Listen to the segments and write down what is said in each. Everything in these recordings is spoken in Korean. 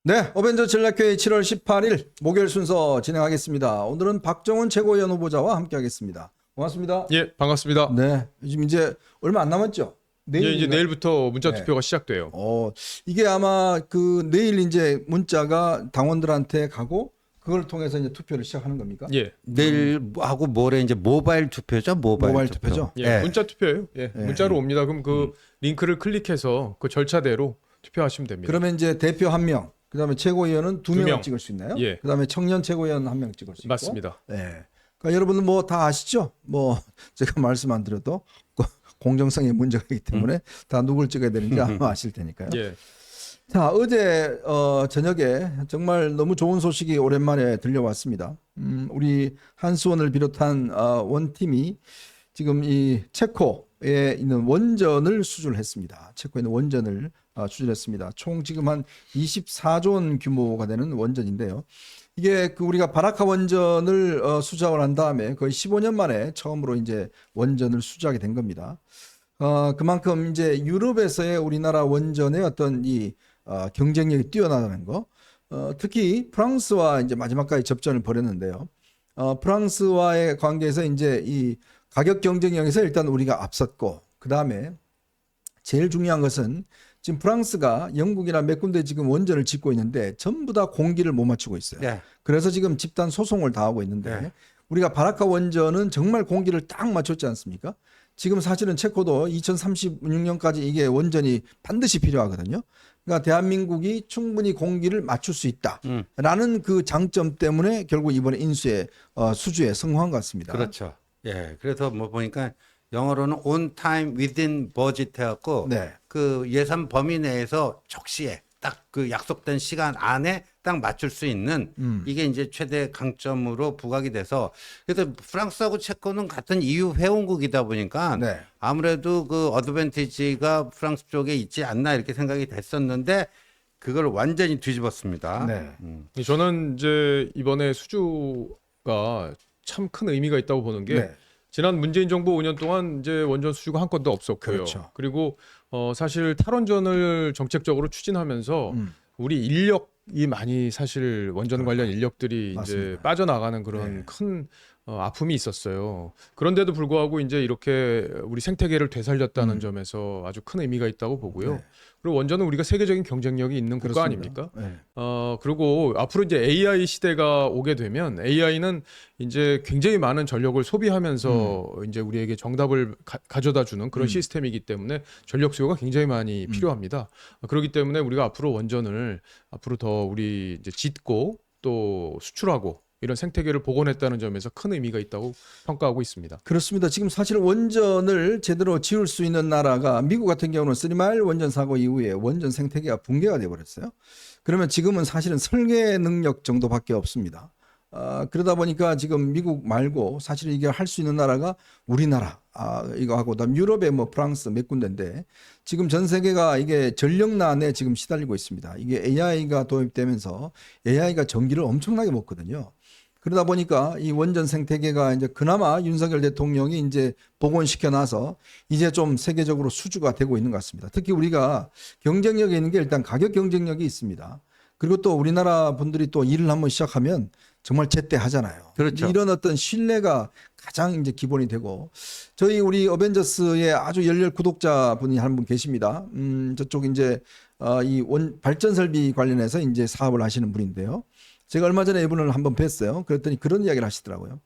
네, 어벤져 전략회의 7월 18일 목요일 순서 진행하겠습니다. 오늘은 박정훈 최고위원 후보자와 함께하겠습니다. 고맙습니다. 예, 반갑습니다. 네, 지금 이제 얼마 안 남았죠? 예, 이제 내일인가? 내일부터 문자 네. 투표가 시작돼요. 이게 아마 그 내일 이제 문자가 당원들한테 가고 그걸 통해서 이제 투표를 시작하는 겁니까? 예, 내일하고 모레 이제 모바일 투표죠. 모바일 투표죠. 예, 예. 문자 투표예요. 예, 예. 문자로 옵니다. 그럼 그 링크를 클릭해서 그 절차대로 투표하시면 됩니다. 그러면 이제 대표 한 명, 그다음에 최고위원은 두 두 명을 명. 찍을 수 있나요? 예. 그다음에 청년 최고위원 한 명 찍을 수 있고. 맞습니다. 네. 그러니까 여러분들 뭐 다 아시죠? 뭐 제가 말씀 안 드려도 공정성에 문제가 있기 때문에 다 누굴 찍어야 되는지 아마 아실 테니까요. 예, 자, 어제 저녁에 정말 너무 좋은 소식이 오랜만에 들려왔습니다. 우리 한수원을 비롯한 원팀이 지금 이 체코에 있는 원전을 수출했습니다. 체코에 있는 원전을 수출했습니다. 총 지금 한 24조 원 규모가 되는 원전인데요. 이게 그 우리가 바라카 원전을 수주하고 난 다음에 거의 15년 만에 처음으로 이제 원전을 수주하게 된 겁니다. 그만큼 이제 유럽에서의 우리나라 원전의 어떤 이 경쟁력이 뛰어나다는 거, 특히 프랑스와 이제 마지막까지 접전을 벌였는데요. 프랑스와의 관계에서 이제 이 가격 경쟁력에서 일단 우리가 앞섰고, 그 다음에 제일 중요한 것은 지금 프랑스가 영국이나 몇 군데 지금 원전을 짓고 있는데 전부 다 공기를 못 맞추고 있어요. 네. 그래서 지금 집단 소송을 당하고 있는데 네. 우리가 바라카 원전은 정말 공기를 딱 맞췄지 않습니까? 지금 사실은 체코도 2036년까지 이게 원전이 반드시 필요하거든요. 그러니까 대한민국이 충분히 공기를 맞출 수 있다라는 그 장점 때문에 결국 이번에 인수에 수주에 성공한 것 같습니다. 그렇죠. 예. 그래서 뭐 보니까 영어로는 on time within budget 해갖고 네. 그 예산 범위 내에서 적시에 딱 그 약속된 시간 안에 딱 맞출 수 있는 이게 이제 최대 강점으로 부각이 돼서 그래서 프랑스하고 체코는 같은 EU 회원국이다 보니까 네. 아무래도 그 어드밴티지가 프랑스 쪽에 있지 않나 이렇게 생각이 됐었는데 그걸 완전히 뒤집었습니다. 네. 저는 이제 이번에 수주가 참 큰 의미가 있다고 보는 게 네. 지난 문재인 정부 5년 동안 이제 원전 수주가 한 건도 없었고요. 그렇죠. 그리고 사실 탈원전을 정책적으로 추진하면서 우리 인력이 많이 사실 원전 관련 인력들이 이제 맞습니다. 빠져나가는 그런 네. 큰 아픔이 있었어요. 그런데도 불구하고 이제 이렇게 우리 생태계를 되살렸다는 점에서 아주 큰 의미가 있다고 보고요. 네. 그리고 원전은 우리가 세계적인 경쟁력이 있는 국가 그렇습니다. 아닙니까? 네. 그리고 앞으로 이제 AI 시대가 오게 되면 AI는 이제 굉장히 많은 전력을 소비하면서 이제 우리에게 정답을 가져다 주는 그런 시스템이기 때문에 전력 수요가 굉장히 많이 필요합니다. 그렇기 때문에 우리가 앞으로 원전을 앞으로 더 우리 이제 짓고 또 수출하고 이런 생태계를 복원했다는 점에서 큰 의미가 있다고 평가하고 있습니다. 그렇습니다. 지금 사실 원전을 제대로 지을 수 있는 나라가 미국 같은 경우는 쓰리마일 원전 사고 이후에 원전 생태계가 붕괴가 돼버렸어요. 그러면 지금은 사실은 설계 능력 정도밖에 없습니다. 그러다 보니까 지금 미국 말고 사실 이게 할 수 있는 나라가 우리나라 이거 하고 그다음 유럽의 뭐 프랑스 몇 군데인데 지금 전 세계가 이게 전력난에 지금 시달리고 있습니다. 이게 AI가 도입되면서 AI가 전기를 엄청나게 먹거든요. 그러다 보니까 이 원전 생태계가 이제 그나마 윤석열 대통령이 이제 복원시켜 놔서 이제 좀 세계적으로 수주가 되고 있는 것 같습니다. 특히 우리가 경쟁력이 있는 게 일단 가격 경쟁력이 있습니다. 그리고 또 우리나라 분들이 또 일을 한번 시작하면 정말 제때 하잖아요. 그렇죠. 이런 어떤 신뢰가 가장 이제 기본이 되고 저희 우리 어벤져스의 아주 열렬 구독자분이 한 분 계십니다. 저쪽 이제 이 발전 설비 관련해서 이제 사업을 하시는 분인데요. 제가 얼마 전에 이분을 한번 뵀어요. 그랬더니 그런 이야기를 하시더라고요.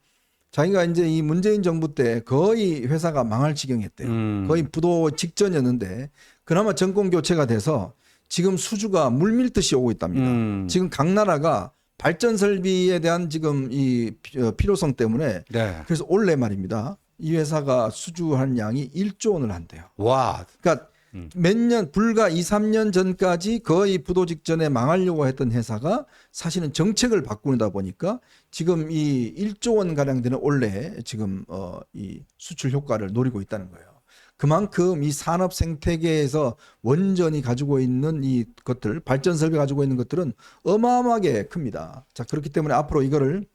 자기가 이제 이 문재인 정부 때 거의 회사가 망할 지경이었대요. 거의 부도 직전이었는데 그나마 정권 교체가 돼서 지금 수주가 물밀듯이 오고 있답니다. 지금 각 나라가 발전 설비에 대한 지금 이 필요성 때문에 네. 그래서 올해 말입니다. 이 회사가 수주한 양이 1조 원을 한대요. 와. 그러니까 몇 년, 불과 2, 3년 전까지 거의 부도 직전에 망하려고 했던 회사가 사실은 정책을 바꾸다 보니까 지금 이 1조 원 가량 되는 올해 지금 이 수출 효과를 노리고 있다는 거예요. 그만큼 이 산업 생태계에서 원전이 가지고 있는 이 것들, 발전 설비 가지고 있는 것들은 어마어마하게 큽니다. 자, 그렇기 때문에 앞으로 이거를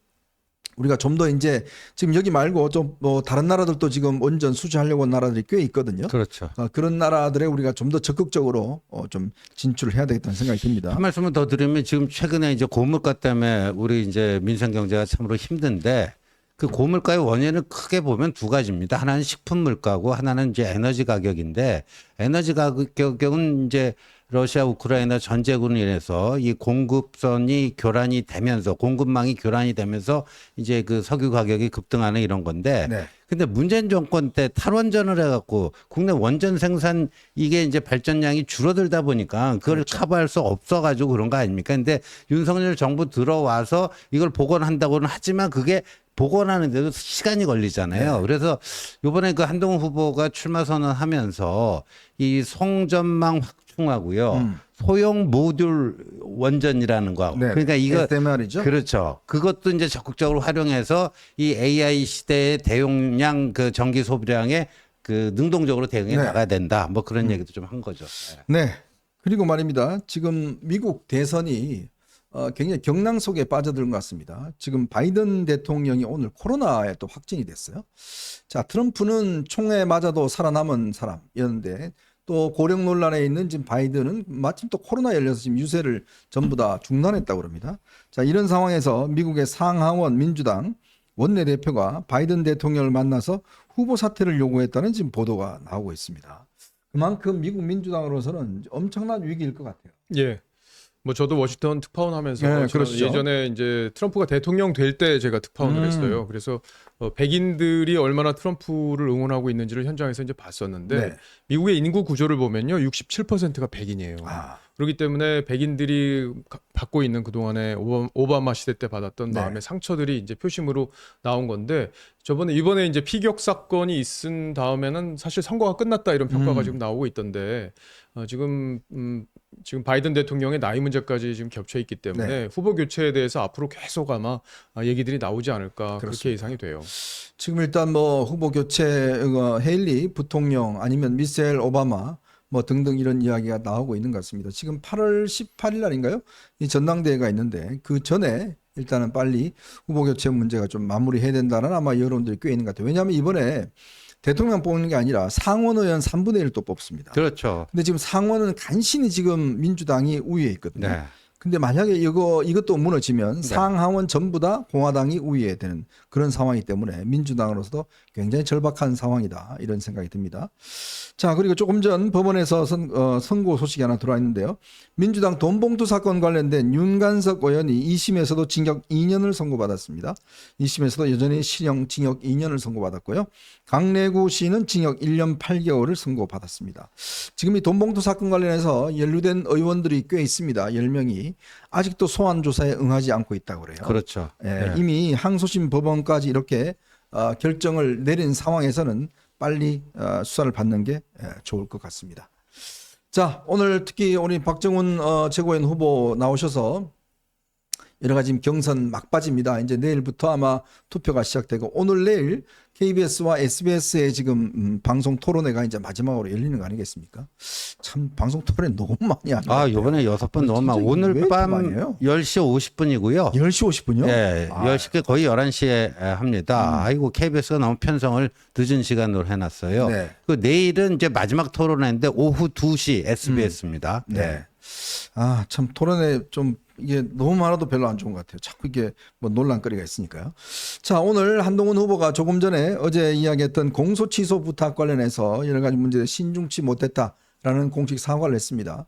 우리가 좀 더 이제 지금 여기 말고 좀 뭐 다른 나라들도 지금 원전 수주하려고 하는 나라들이 꽤 있거든요. 그렇죠. 그런 나라들에 우리가 좀 더 적극적으로 좀 진출을 해야 되겠다는 생각이 듭니다. 한 말씀을 더 드리면 지금 최근에 이제 고물가 때문에 우리 이제 민생 경제가 참으로 힘든데 그 고물가의 원인을 크게 보면 두 가지입니다. 하나는 식품 물가고 하나는 이제 에너지 가격인데 에너지 가격은 이제 러시아 우크라이나 전쟁으로 인해서 이 공급선이 교란이 되면서 공급망이 교란이 되면서 이제 그 석유 가격이 급등하는 이런 건데 네. 근데 문재인 정권 때 탈원전을 해갖고 국내 원전 생산 이게 이제 발전량이 줄어들다 보니까 그걸 그렇죠. 커버할 수 없어가지고 그런 거 아닙니까? 근데 윤석열 정부 들어와서 이걸 복원한다고는 하지만 그게 복원하는데도 시간이 걸리잖아요. 네. 그래서 이번에 그 한동훈 후보가 출마 선언하면서 이 송전망 확충하고요. 소형 모듈 원전이라는 거. 네. 그러니까 이거 SMR이죠. 그렇죠. 그것도 이제 적극적으로 활용해서 이 AI 시대의 대용량 그 전기 소비량에 그 능동적으로 대응해 네. 나가야 된다. 뭐 그런 얘기도 좀 한 거죠. 네. 네. 그리고 말입니다. 지금 미국 대선이 굉장히 경랑 속에 빠져든 것 같습니다. 지금 바이든 대통령이 오늘 코로나에 또 확진이 됐어요. 자, 트럼프는 총에 맞아도 살아남은 사람이었는데 또 고령 논란에 있는 지금 바이든은 마침 또 코로나 열려서 지금 유세를 전부 다 중단했다고 합니다. 자, 이런 상황에서 미국의 상하원 민주당 원내대표가 바이든 대통령을 만나서 후보 사퇴를 요구했다는 지금 보도가 나오고 있습니다. 그만큼 미국 민주당으로서는 엄청난 위기일 것 같아요. 예. 뭐 저도 워싱턴 특파원 하면서 네, 저는 그렇죠. 예전에 이제 트럼프가 대통령 될 때 제가 특파원을 했어요. 그래서 백인들이 얼마나 트럼프를 응원하고 있는지를 현장에서 이제 봤었는데 네. 미국의 인구 구조를 보면요, 67%가 백인이에요. 아. 그렇기 때문에 백인들이 받고 있는 그동안에 오바마 시대 때 받았던 네. 마음의 상처들이 이제 표심으로 나온 건데 이번에 이제 피격 사건이 있은 다음에는 사실 선거가 끝났다 이런 평가가 지금 나오고 있던데 지금 바이든 대통령의 나이 문제까지 지금 겹쳐 있기 때문에 네. 후보 교체에 대해서 앞으로 계속 아마 얘기들이 나오지 않을까 그렇게 그렇습니다. 예상이 돼요. 지금 일단 뭐 후보 교체 헤일리 부통령 아니면 미셀 오바마 뭐 등등 이런 이야기가 나오고 있는 것 같습니다. 지금 8월 18일 날인가요? 이 전당대회가 있는데 그 전에 일단은 빨리 후보 교체 문제가 좀 마무리해야 된다는 아마 여론들이 꽤 있는 것 같아요. 왜냐하면 이번에 대통령 뽑는 게 아니라 상원의원 3분의 1을 또 뽑습니다. 그렇죠. 근데 지금 상원은 간신히 지금 민주당이 우위에 있거든요. 네. 근데 만약에 이것도 무너지면 상하원 전부 다 공화당이 우위에 되는 그런 상황이기 때문에 민주당으로서도 굉장히 절박한 상황이다 이런 생각이 듭니다. 자, 그리고 조금 전 법원에서 선고 소식이 하나 들어와 있는데요. 민주당 돈봉투 사건 관련된 윤관석 의원이 2심에서도 징역 2년을 선고받았습니다. 2심에서도 여전히 실형 징역 2년을 선고받았고요. 강래구 씨는 징역 1년 8개월을 선고받았습니다. 지금 이 돈봉투 사건 관련해서 연루된 의원들이 꽤 있습니다. 10명이 아직도 소환 조사에 응하지 않고 있다고 그래요. 그렇죠. 예, 네. 이미 항소심 법원까지 이렇게 결정을 내린 상황에서는 빨리 수사를 받는 게 좋을 것 같습니다. 자, 오늘 특히 우리 박정훈 최고위원 후보 나오셔서 여러 가지 지금 경선 막바지입니다. 이제 내일부터 아마 투표가 시작되고 오늘 내일 KBS와 SBS의 지금 방송 토론회가 이제 마지막으로 열리는 거 아니겠습니까? 참 방송 토론회 너무 많이 하네요. 아, 요번에 6번 너무 많아. 진짜 왜 오늘 이렇게 밤 많이 해요? 10시 50분이고요. 10시 50분요? 예, 10시 거의 11시에 합니다. 아이고, KBS가 너무 편성을 늦은 시간으로 해놨어요. 네. 그 내일은 이제 마지막 토론회인데 오후 2시 SBS입니다. 네. 아, 참 토론회 좀 이게 너무 많아도 별로 안 좋은 것 같아요. 자꾸 이게 뭐 논란거리가 있으니까요. 자, 오늘 한동훈 후보가 조금 전에 어제 이야기했던 공소 취소 부탁 관련해서 여러 가지 문제에 신중치 못했다라는 공식 사과를 했습니다.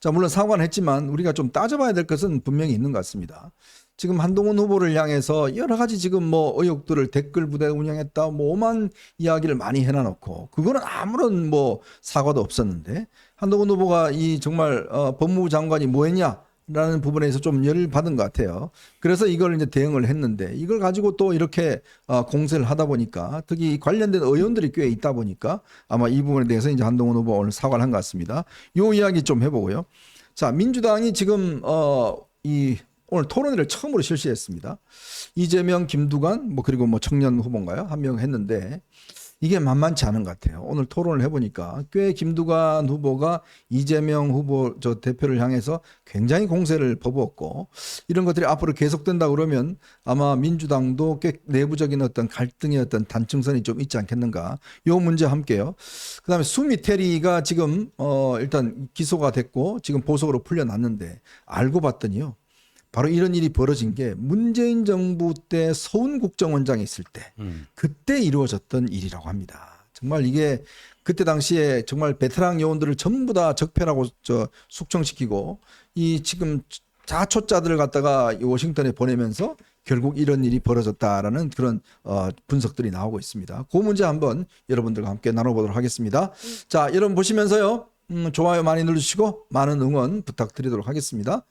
자, 물론 사과는 했지만 우리가 좀 따져봐야 될 것은 분명히 있는 것 같습니다. 지금 한동훈 후보를 향해서 여러 가지 지금 뭐 의혹들을 댓글 부대 운영했다 뭐 오만 이야기를 많이 해놔놓고 그거는 아무런 뭐 사과도 없었는데 한동훈 후보가 이 정말 법무부 장관이 뭐 했냐 라는 부분에서 좀 열을 받은 것 같아요. 그래서 이걸 이제 대응을 했는데 이걸 가지고 또 이렇게 공세를 하다 보니까 특히 관련된 의원들이 꽤 있다 보니까 아마 이 부분에 대해서 이제 한동훈 후보 오늘 사과를 한 것 같습니다. 요 이야기 좀 해보고요. 자, 민주당이 지금 오늘 토론회를 처음으로 실시했습니다. 이재명, 김두관, 뭐 그리고 뭐 청년 후보인가요? 한 명 했는데 이게 만만치 않은 것 같아요. 오늘 토론을 해보니까 꽤 김두관 후보가 이재명 후보 저 대표를 향해서 굉장히 공세를 퍼부었고 이런 것들이 앞으로 계속된다 그러면 아마 민주당도 꽤 내부적인 어떤 갈등의 어떤 단층선이 좀 있지 않겠는가. 요 문제 함께요. 그다음에 수미태리가 지금 일단 기소가 됐고 지금 보석으로 풀려났는데 알고 봤더니요. 바로 이런 일이 벌어진 게 문재인 정부 때 서훈 국정원장이 있을 때 그때 이루어졌던 일이라고 합니다. 정말 이게 그때 당시에 정말 베테랑 요원들을 전부 다 적폐라고 숙청시키고 이 지금 자초자들을 갖다가 이 워싱턴에 보내면서 결국 이런 일이 벌어졌다라는 그런 분석들이 나오고 있습니다. 그 문제 한번 여러분들과 함께 나눠보도록 하겠습니다. 자, 여러분 보시면서요. 좋아요 많이 눌러주시고 많은 응원 부탁드리도록 하겠습니다.